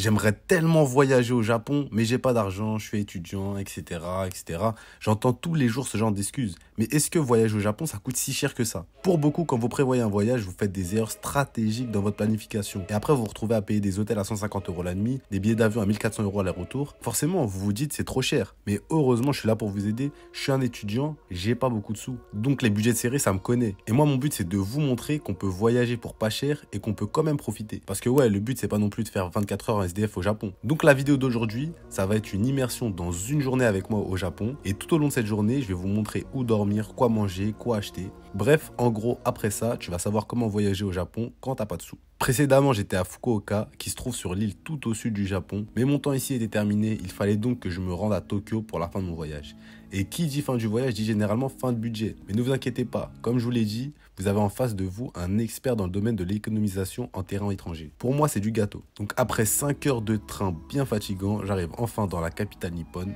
J'aimerais tellement voyager au Japon, mais j'ai pas d'argent, je suis étudiant, etc., etc. J'entends tous les jours ce genre d'excuses. Mais est-ce que voyager au Japon, ça coûte si cher que ça? Pour beaucoup, quand vous prévoyez un voyage, vous faites des erreurs stratégiques dans votre planification. Et après, vous vous retrouvez à payer des hôtels à 150 € la nuit, des billets d'avion à 1400 € aller-retour. Forcément, vous vous dites c'est trop cher. Mais heureusement, je suis là pour vous aider. Je suis un étudiant, j'ai pas beaucoup de sous. Donc les budgets serrés, ça me connaît. Et moi, mon but, c'est de vous montrer qu'on peut voyager pour pas cher et qu'on peut quand même profiter. Parce que ouais, le but, c'est pas non plus de faire 24 heures en SDF au Japon. Donc la vidéo d'aujourd'hui, ça va être une immersion dans une journée avec moi au Japon. Et tout au long de cette journée, je vais vous montrer où dormir, quoi manger, quoi acheter. Bref, en gros, après ça, tu vas savoir comment voyager au Japon quand t'as pas de sous. Précédemment, j'étais à Fukuoka, qui se trouve sur l'île tout au sud du Japon. Mais mon temps ici était terminé, il fallait donc que je me rende à Tokyo pour la fin de mon voyage. Et qui dit fin du voyage dit généralement fin de budget. Mais ne vous inquiétez pas, comme je vous l'ai dit, vous avez en face de vous un expert dans le domaine de l'économisation en terrain étranger. Pour moi, c'est du gâteau. Donc après 5 heures de train bien fatigant, j'arrive enfin dans la capitale nippone,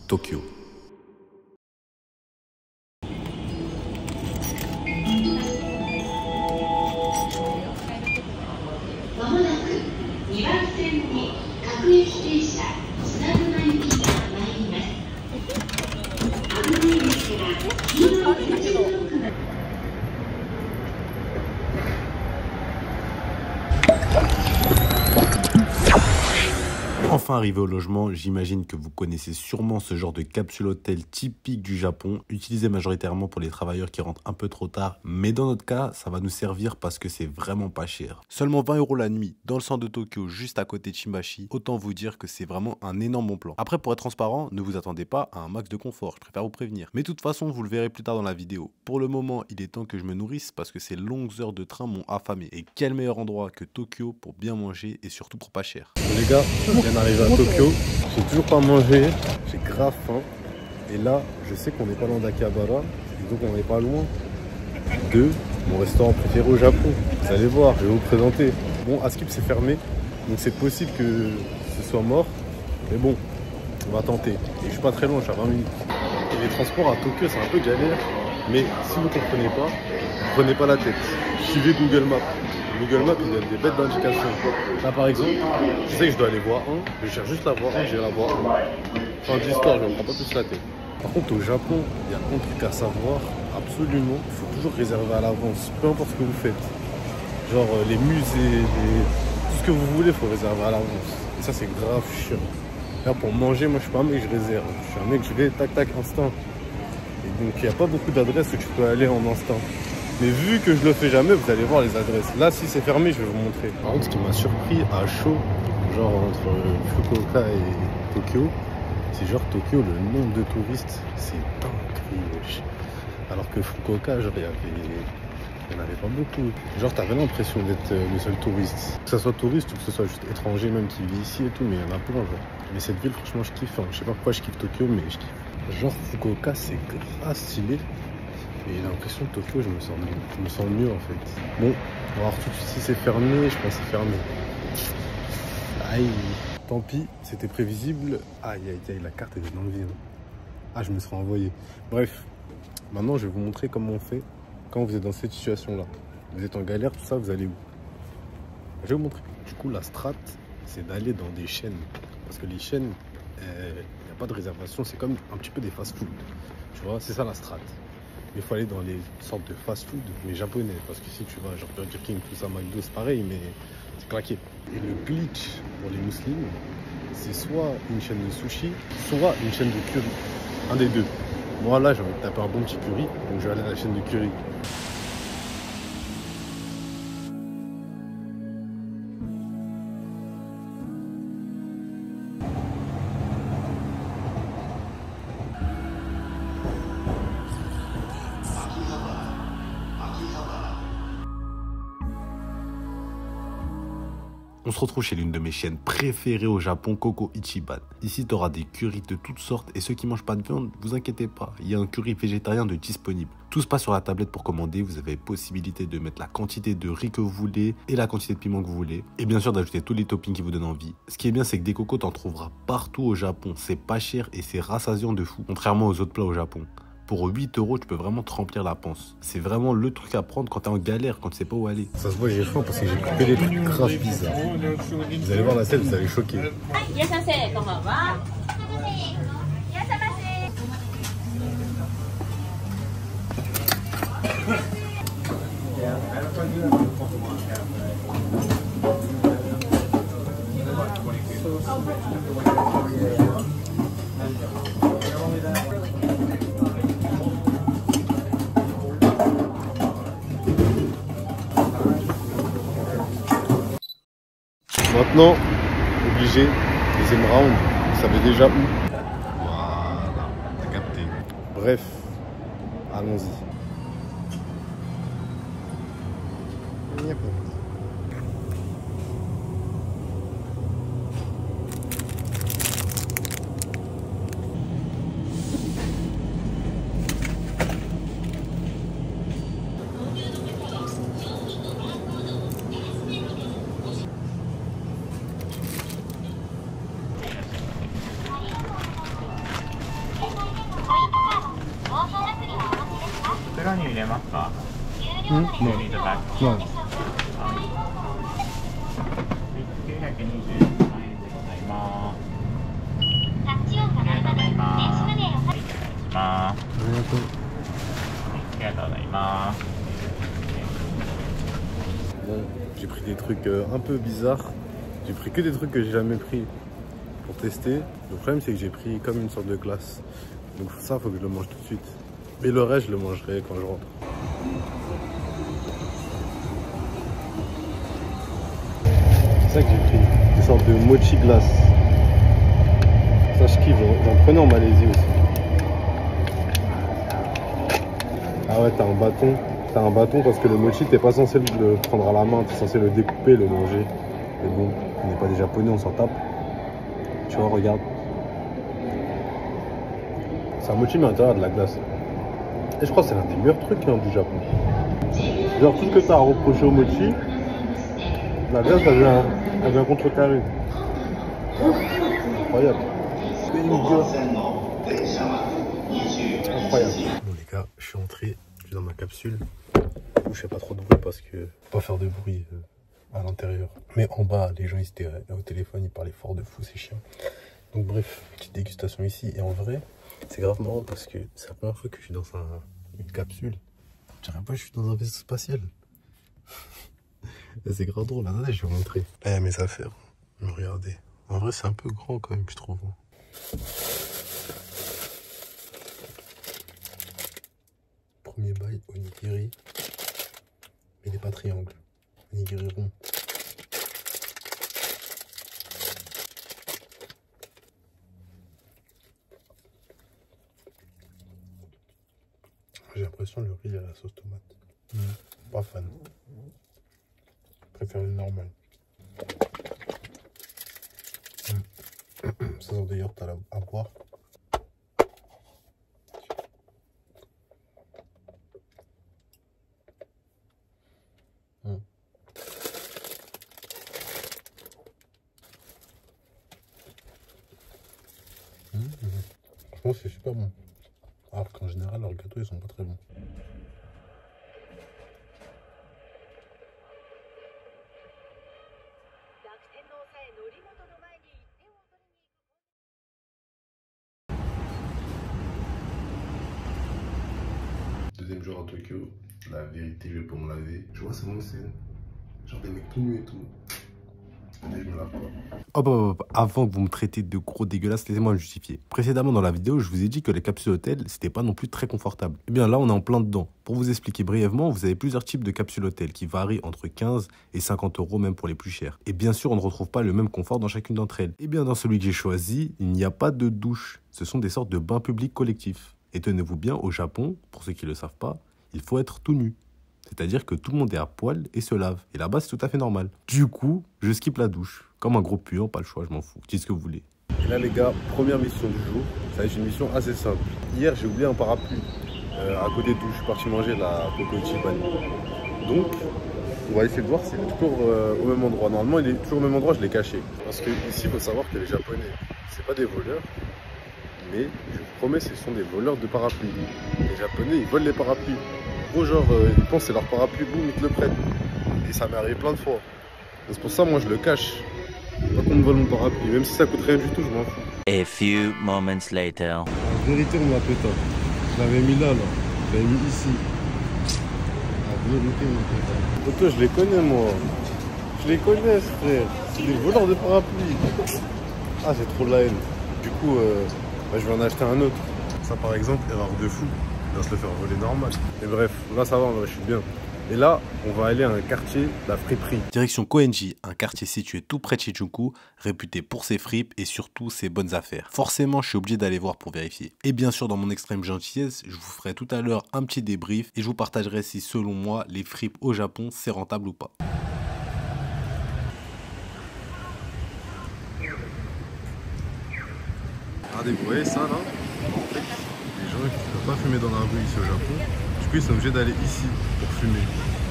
Tokyo. Enfin arrivé au logement, j'imagine que vous connaissez sûrement ce genre de capsule hôtel typique du Japon, utilisé majoritairement pour les travailleurs qui rentrent un peu trop tard, mais dans notre cas, ça va nous servir parce que c'est vraiment pas cher. Seulement 20 € la nuit, dans le centre de Tokyo, juste à côté de Shimbashi, autant vous dire que c'est vraiment un énorme bon plan. Après, pour être transparent, ne vous attendez pas à un max de confort, je préfère vous prévenir. Mais de toute façon, vous le verrez plus tard dans la vidéo. Pour le moment, il est temps que je me nourrisse parce que ces longues heures de train m'ont affamé. Et quel meilleur endroit que Tokyo pour bien manger et surtout pour pas cher. Les gars, je viens d'arriver à Tokyo, j'ai toujours pas mangé, j'ai grave faim. Et là, je sais qu'on n'est pas loin d'Akihabara, et donc on n'est pas loin de mon restaurant préféré au Japon. Vous allez voir, je vais vous présenter. Bon, Askip c'est fermé, donc c'est possible que ce soit mort. Mais bon, on va tenter. Et je suis pas très loin, je suis à 20 minutes. Et les transports à Tokyo, c'est un peu galère. Mais si vous ne comprenez pas, ne prenez pas la tête. Suivez Google Maps. Google Maps, il donne des bêtes d'indications. Là, par exemple, je sais que je dois aller voir un. Je cherche juste la voie 1, je vais la voir 1. Fin d'histoire, je ne me prends pas plus la tête. Par contre, au Japon, il y a un truc à savoir. Absolument, il faut toujours réserver à l'avance. Peu importe ce que vous faites. Genre les musées, tout ce que vous voulez, il faut réserver à l'avance. Et ça, c'est grave chiant. Là, pour manger, moi, je suis pas un mec, je réserve. Je suis un mec, je vais tac, tac, instant. Et donc, il n'y a pas beaucoup d'adresses où tu peux aller en instant. Mais vu que je le fais jamais, vous allez voir les adresses. Là, si c'est fermé, je vais vous montrer. Par contre, ce qui m'a surpris à chaud, genre entre Fukuoka et Tokyo, c'est genre Tokyo, le nombre de touristes, c'est dingue. Alors que Fukuoka, genre, il n'y en avait pas beaucoup. Genre, t'avais l'impression d'être le seul touriste. Que ce soit touriste ou que ce soit juste étranger même qui vit ici et tout, mais il y en a plein, genre. Mais cette ville, franchement, je kiffe. Hein. Je sais pas pourquoi je kiffe Tokyo, mais je kiffe. Genre, Fukuoka, c'est grave stylé. Et j'ai l'impression que Tokyo, je me sens mieux en fait. Bon, on va voir tout de suite si c'est fermé. Je pense que c'est fermé. Aïe. Tant pis, c'était prévisible. Aïe, aïe, aïe, la carte elle est dans le vide. Ah, je me serais envoyé. Bref, maintenant je vais vous montrer comment on fait quand vous êtes dans cette situation-là. Vous êtes en galère, tout ça, vous allez où? Je vais vous montrer. Du coup, la strat, c'est d'aller dans des chaînes. Parce que les chaînes, il n'y a pas de réservation. C'est comme un petit peu des fast-food. Tu vois, c'est ça la strat. Il faut aller dans les sortes de fast-food, mais japonais. Parce que si tu vas, genre Burger King, tout ça, McDo, c'est pareil, mais c'est claqué. Et le glitch pour les musulmans, c'est soit une chaîne de sushi, soit une chaîne de curry. Un des deux. Moi, là, j'ai envie de taper un bon petit curry, donc je vais aller à la chaîne de curry. On se retrouve chez l'une de mes chaînes préférées au Japon, Koko Ichiban. Ici, tu auras des currys de toutes sortes et ceux qui mangent pas de viande, vous inquiétez pas, il y a un curry végétarien de disponible. Tout se passe sur la tablette pour commander, vous avez possibilité de mettre la quantité de riz que vous voulez et la quantité de piment que vous voulez. Et bien sûr d'ajouter tous les toppings qui vous donnent envie. Ce qui est bien, c'est que des cocos, t'en trouveras partout au Japon. C'est pas cher et c'est rassasiant de fou, contrairement aux autres plats au Japon. Pour 8 euros, tu peux vraiment te remplir la panse. C'est vraiment le truc à prendre quand t'es en galère, quand tu sais pas où aller. Ça se voit, j'ai faim parce que j'ai pris que des trucs grave bizarres. Vous allez voir la scène, vous allez choquer. Maintenant, obligé, deuxième round, vous savez déjà où. Voilà, t'as capté. Bref, allons-y. Non. Non. Bon, j'ai pris des trucs un peu bizarres. J'ai pris que des trucs que j'ai jamais pris pour tester. Le problème c'est que j'ai pris comme une sorte de glace. Donc ça, faut que je le mange tout de suite. Mais le reste, je le mangerai quand je rentre. C'est ça que j'ai pris. Des sortes de mochi glace. Ça, je kiffe. J'en prenais en Malaisie aussi. Ah ouais, t'as un bâton. T'as un bâton parce que le mochi, t'es pas censé le prendre à la main. T'es censé le découper, le manger. Mais bon, on n'est pas des Japonais, on s'en tape. Tu vois, regarde. C'est un mochi, mais à l'intérieur de la glace. Et je crois que c'est l'un des meilleurs trucs du Japon. Genre tout ce que tu as à reprocher au mochi, la glace elle vient contrecarrer. Incroyable. Incroyable. Bon les gars, je suis entré, je suis dans ma capsule. Je fais pas trop de bruit parce que faut pas faire de bruit à l'intérieur. Mais en bas, les gens ils étaient au téléphone, ils parlaient fort de fou, c'est chiant. Donc bref, petite dégustation ici. Et en vrai, c'est grave marrant parce que c'est la première fois que je suis dans une capsule. Je dirais pas que je suis dans un vaisseau spatial. C'est grave drôle, là, je vais vous montrer. Eh, mes affaires, regardez. En vrai, c'est un peu grand quand même, je trouve. Premier bail, onigiri. Mais il n'est pas triangle. Onigiri rond. J'ai l'impression que le riz a la sauce tomate. Pas fan. Je préfère le normal. Ça sent d'ailleurs à boire. Franchement, c'est super bon. Alors qu'en général, leurs gâteaux, ils sont pas très bons. Deuxième jour à Tokyo, la vérité, je vais pas me laver. Je vois, c'est mon scène. Genre des mecs tout nus et tout. Mais je me lave pas. Hop, avant que vous me traitez de gros dégueulasse, laissez-moi me justifier. Précédemment dans la vidéo, je vous ai dit que les capsules hôtels, c'était pas non plus très confortable. Et bien là, on est en plein dedans. Pour vous expliquer brièvement, vous avez plusieurs types de capsules hôtels qui varient entre 15 et 50 euros même pour les plus chères. Et bien sûr, on ne retrouve pas le même confort dans chacune d'entre elles. Et bien dans celui que j'ai choisi, il n'y a pas de douche. Ce sont des sortes de bains publics collectifs. Et tenez-vous bien, au Japon, pour ceux qui ne le savent pas, il faut être tout nu. C'est-à-dire que tout le monde est à poil et se lave. Et là-bas, c'est tout à fait normal. Du coup, je skippe la douche. Comme un gros puant, pas le choix, je m'en fous. Dites ce que vous voulez. Et là, les gars, première mission du jour. Ça va être une mission assez simple. Hier, j'ai oublié un parapluie à côté d'où je suis parti manger la Coco Ichiban. Donc, on va essayer de voir s'il est toujours au même endroit. Normalement, il est toujours au même endroit, je l'ai caché. Parce que ici, il faut savoir que les Japonais, c'est pas des voleurs, mais je promets, ce sont des voleurs de parapluies. Les Japonais, ils volent les parapluies. Gros, genre, ils pensent que c'est leur parapluie, boum, ils te le prennent. Et ça m'est arrivé plein de fois. C'est pour ça, moi, je le cache. Pas qu'on me vole mon parapluie. Même si ça coûte rien du tout, je m'en fous. A few moments later. En vérité, on m'a pété. Je l'avais mis là. Je l'avais mis ici. La vérité, on m'a pété. Auto, je les connais, moi. Je les connais, frère. C'est des voleurs de parapluies. Ah, j'ai trop de la haine. Du coup, je vais en acheter un autre. Ça, par exemple, erreur de fou. Il va se le faire voler normal. Mais bref, là, ça va, je suis bien. Et là, on va aller à un quartier, la friperie. Direction Koenji, un quartier situé tout près de Shinjuku, réputé pour ses fripes et surtout ses bonnes affaires. Forcément, je suis obligé d'aller voir pour vérifier. Et bien sûr, dans mon extrême gentillesse, je vous ferai tout à l'heure un petit débrief et je vous partagerai si, selon moi, les fripes au Japon, c'est rentable ou pas. Regardez, vous voyez ça, là? En fait, les gens qui ne peuvent pas fumer dans la rue ici au Japon, du coup, ils sont obligés d'aller ici pour fumer.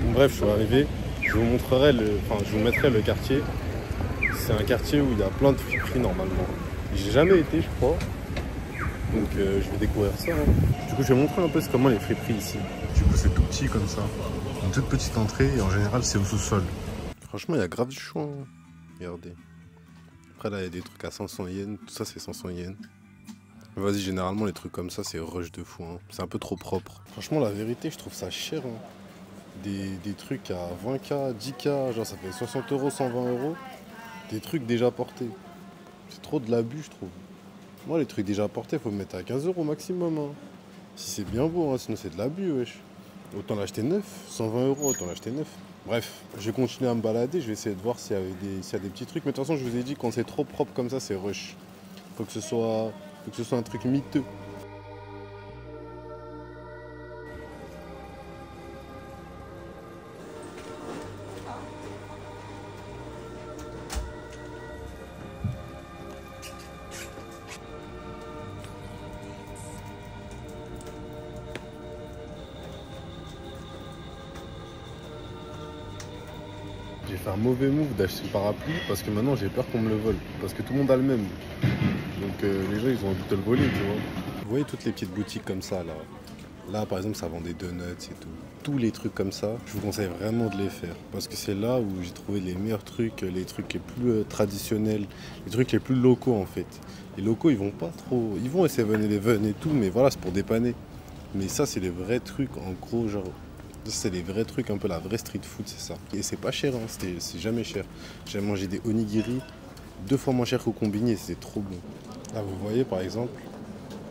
Bon, bref, je suis arrivé. Je vous montrerai je vous mettrai le quartier. C'est un quartier où il y a plein de friperies normalement. J'ai jamais été, je crois. Donc je vais découvrir ça. Du coup, je vais montrer un peu comment les friperies ici. Du coup, c'est tout petit comme ça. Une toute petite entrée et en général, c'est au sous-sol. Franchement, il y a grave du choix. Hein. Regardez. Après, là, il y a des trucs à 500 yens. Tout ça, c'est 500 yens. Vas-y, généralement, les trucs comme ça, c'est rush de fou. Hein. C'est un peu trop propre. Franchement, la vérité, je trouve ça cher. Hein. Des trucs à 20K, 10K, genre ça fait 60 euros, 120 euros. Des trucs déjà portés. C'est trop de l'abus, je trouve. Moi, les trucs déjà portés, faut me mettre à 15 euros maximum. Hein. Si c'est bien beau, hein, sinon c'est de l'abus, wesh. Autant l'acheter neuf, 120 euros, autant l'acheter neuf. Bref, je vais continuer à me balader, je vais essayer de voir s'il y a des petits trucs. Mais de toute façon, je vous ai dit, quand c'est trop propre comme ça, c'est rush. Faut que ce soit un truc miteux. J'ai fait un mauvais move d'acheter le parapluie parce que maintenant j'ai peur qu'on me le vole. Parce que tout le monde a le même. Donc les gens ils ont envie de te le voler, tu vois. Vous voyez toutes les petites boutiques comme ça là. Là par exemple ça vend des donuts et tout. Tous les trucs comme ça, je vous conseille vraiment de les faire. Parce que c'est là où j'ai trouvé les meilleurs trucs, les trucs les plus traditionnels, les trucs les plus locaux en fait. Les locaux ils vont pas trop. Ils vont à 7-Eleven et tout, mais voilà, c'est pour dépanner. Mais ça c'est les vrais trucs en gros genre. C'est les vrais trucs, un peu la vraie street food, c'est ça. Et c'est pas cher, hein, c'est jamais cher. J'ai mangé des onigiri 2 fois moins cher qu'au combini, c'était trop bon. Là, vous voyez, par exemple,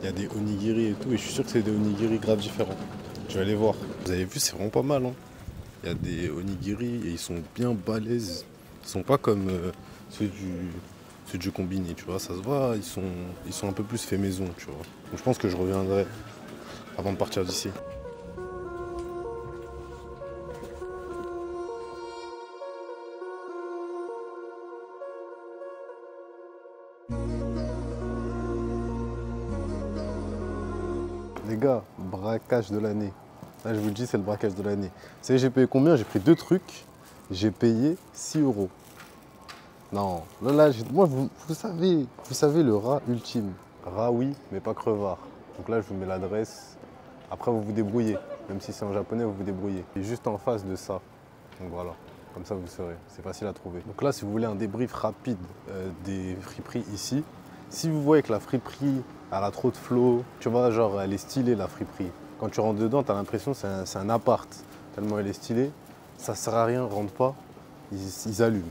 il y a des onigiri et tout, et je suis sûr que c'est des onigiri grave différents. Je vais aller voir. Vous avez vu, c'est vraiment pas mal. Hein. Il y a des onigiri et ils sont bien balèzes. Ils sont pas comme ceux du combini, tu vois. Ça se voit, ils sont un peu plus fait maison, tu vois. Donc je pense que je reviendrai avant de partir d'ici. Les gars, braquage de l'année. Là, je vous le dis, c'est le braquage de l'année. Vous savez, j'ai payé combien? J'ai pris 2 trucs. J'ai payé 6 euros. Non, là, moi, vous savez le rat ultime. Rat, oui, mais pas crevard. Donc là, je vous mets l'adresse. Après, vous vous débrouillez. Même si c'est en japonais, vous vous débrouillez. Et juste en face de ça. Donc voilà, comme ça, vous saurez. C'est facile à trouver. Donc là, si vous voulez un débrief rapide des friperies ici, si vous voyez que la friperie, elle a trop de flow, tu vois, genre, elle est stylée, la friperie. Quand tu rentres dedans, tu as l'impression que c'est un appart. Tellement elle est stylée, ça sert à rien, rentre pas, ils allument.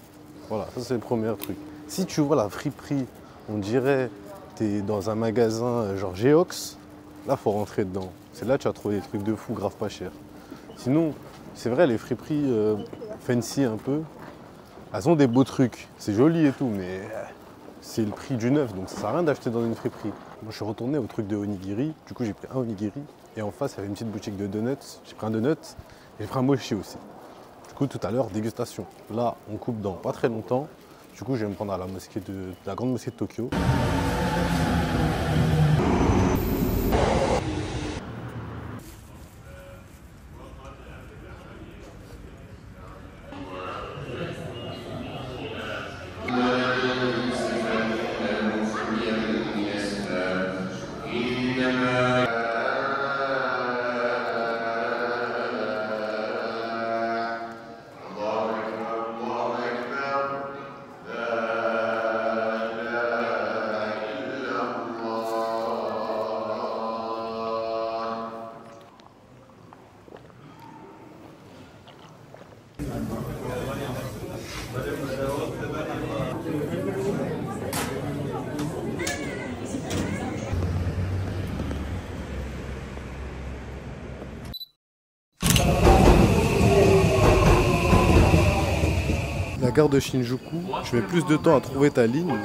Voilà, ça c'est le premier truc. Si tu vois la friperie, on dirait tu es dans un magasin genre Geox, là faut rentrer dedans. C'est là que tu vas trouver des trucs de fou, grave pas cher. Sinon, c'est vrai, les friperies fancy un peu, elles ont des beaux trucs. C'est joli et tout, mais c'est le prix du neuf, donc ça sert à rien d'acheter dans une friperie. Moi je suis retourné au truc de onigiri, du coup j'ai pris un onigiri. Et en face, il y avait une petite boutique de donuts. J'ai pris un donut et j'ai pris un mochi aussi. Du coup, tout à l'heure, dégustation. Là, on coupe dans pas très longtemps. Du coup, je vais me prendre à la grande mosquée de Tokyo. gare de Shinjuku, je mets plus de temps à trouver ta ligne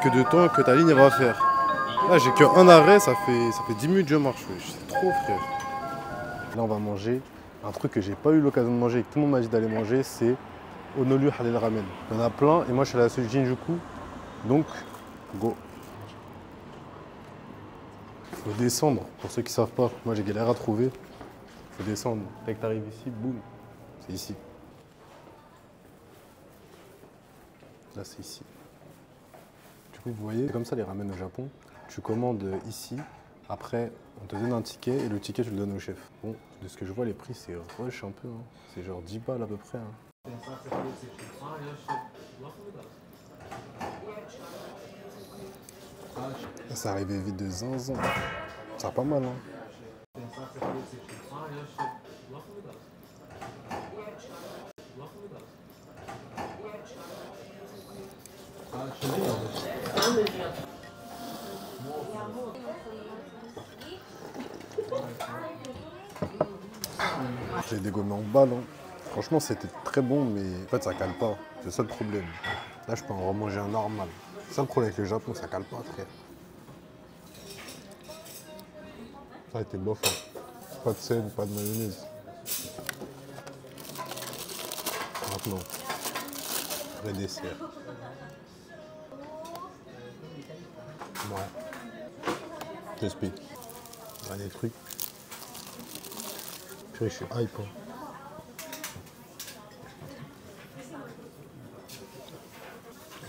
que de temps que ta ligne va faire. Là, j'ai qu'un arrêt, ça fait 10 minutes que je marche. C'est trop, frère. Là, on va manger un truc que j'ai pas eu l'occasion de manger et que tout le monde m'a dit d'aller manger, c'est Honolulu Halal Ramen. Il y en a plein et moi, je suis à la seule Shinjuku. Donc, go. Faut descendre, pour ceux qui savent pas. Moi, j'ai galéré à trouver. Faut descendre. Dès que t'arrives ici, boum, c'est ici. Là, c'est ici. Du coup, vous voyez, c'est comme ça les ramen au Japon. Tu commandes ici, après, on te donne un ticket et le ticket, tu le donnes au chef. Bon, de ce que je vois, les prix, c'est rush un peu. Hein. C'est genre 10 balles à peu près. Hein. Là, ça arrivait vite de zinzin. Ça va pas mal, hein. J'ai dégommé en balle. Hein. Franchement, c'était très bon, mais en fait, ça cale pas. C'est ça le problème. Là, je peux en remanger un normal. C'est ça le problème avec le Japon, ça cale pas, frère. Ça a été bof. Hein. Pas de sel, pas de mayonnaise. Maintenant, vrai dessert. Ouais. J'explique. Il y a des trucs. Je suis hype. Hein.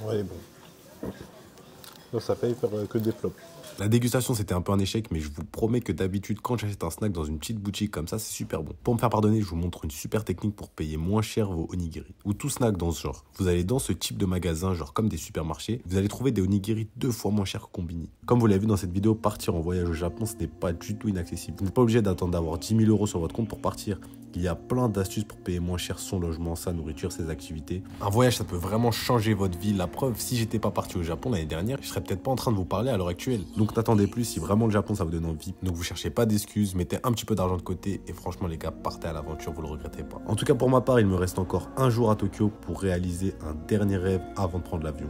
Ouais, il est bon. Là, ça fait faire que des flops. La dégustation, c'était un peu un échec, mais je vous promets que d'habitude, quand j'achète un snack dans une petite boutique comme ça, c'est super bon. Pour me faire pardonner, je vous montre une super technique pour payer moins cher vos onigiri. Ou tout snack dans ce genre. Vous allez dans ce type de magasin, genre comme des supermarchés, vous allez trouver des onigiri 2 fois moins chers que Combini. Comme vous l'avez vu dans cette vidéo, partir en voyage au Japon, ce n'est pas du tout inaccessible. Vous n'êtes pas obligé d'attendre d'avoir 10 000 € sur votre compte pour partir. Il y a plein d'astuces pour payer moins cher son logement, sa nourriture, ses activités. Un voyage, ça peut vraiment changer votre vie. La preuve, si j'étais pas parti au Japon l'année dernière, je serais peut-être pas en train de vous parler à l'heure actuelle. Donc n'attendez plus si vraiment le Japon ça vous donne envie. Donc vous cherchez pas d'excuses, mettez un petit peu d'argent de côté et franchement les gars, partez à l'aventure, vous le regrettez pas. En tout cas pour ma part, il me reste encore un jour à Tokyo pour réaliser un dernier rêve avant de prendre l'avion.